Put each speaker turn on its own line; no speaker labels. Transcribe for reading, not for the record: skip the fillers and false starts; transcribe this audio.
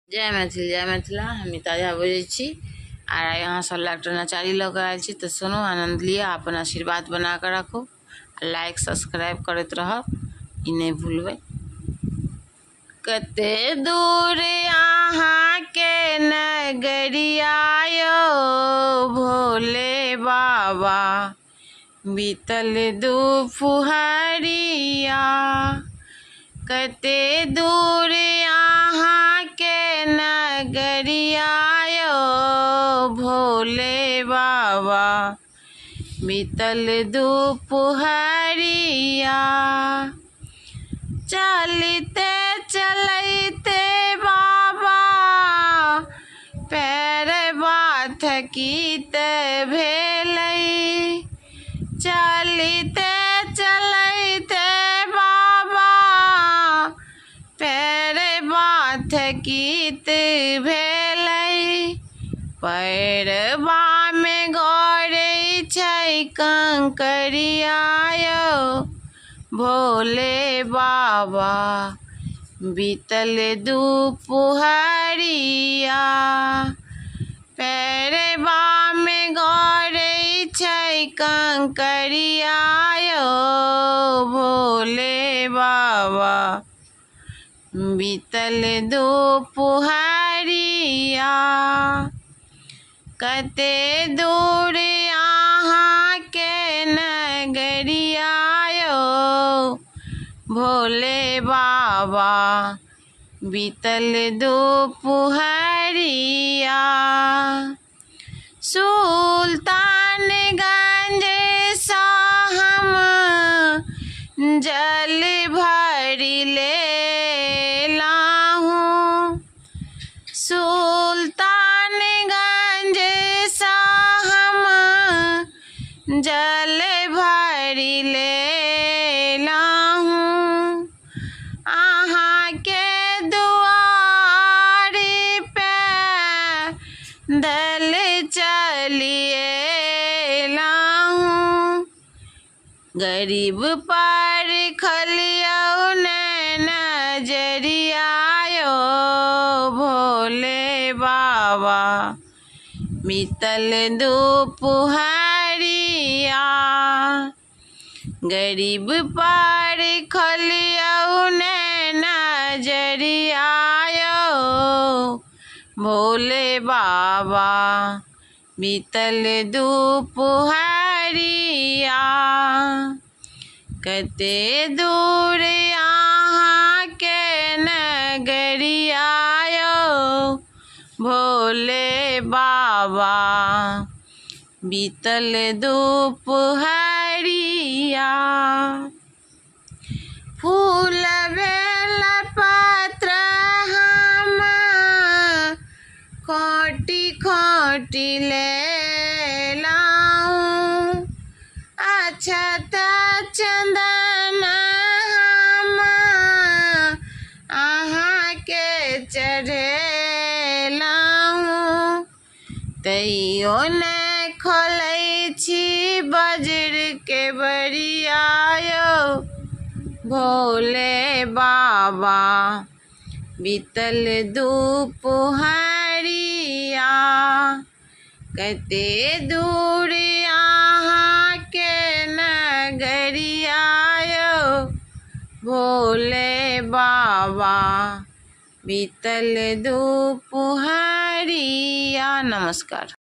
जय मैथिल जय मिथिला। हम ताजा बजै छी आर यहाँ सब लाइट नचारी लग आयल छी। तो सुनो, आनंद लिया, अपन आशीर्वाद बना कर रखो, लाइक सब्सक्राइब करते रहब, ई नहीं भूलबे। कते दूर यहाँ के नगरिया यो भोले बाबा, बीतल दुपहरिया। कते दूर यहाँ के नगरिया यो भोले बाबा, बीतल दुपहरिया। चलते चलते बाबा पैरवा थकित भेलै। चलते चलते बाबा पैरवा थकित भेलै। पैरवा में गड़ै छै कंकरिया यो भोले बाबा, बीतल दुपहरिया। पैरवा में गड़ै छै कंकरिया यो भोले बाबा, बीतल दुपहरिया। कते दूर यहाँ के नगरिया यो भोले बाबा, बीतल दुपहरिया। सुल्तानगंज सा हम जल भरी ले लाहूं। सुल्तानगंज सा हम जल भरी ले लाहूं। अहाँ के दुआर पे दल चलिए लाहूं। गरीब पर खलियो नजरिया यो भोले बाबा, बीतल दुपहरिया। गरीब पर खलियो नजरिया यो भोले बाबा, बीतल दुपहरिया। कते दूर यहाँ के नगरिया यो भोले बाबा, बीतल दुपहरिया। फूल बेल पत्र हम खोटी खोटी ले लाऊं। अक्षत चंदन हम अहाँ के चढ़ेलाऊं। तैयो ने खोलै छी वज्र के बरिया यो भोले बाबा, बीतल दुपहरिया। कते दूर यहाँ के नगरिया यो भोले बाबा, बीतल दुपहरिया। नमस्कार।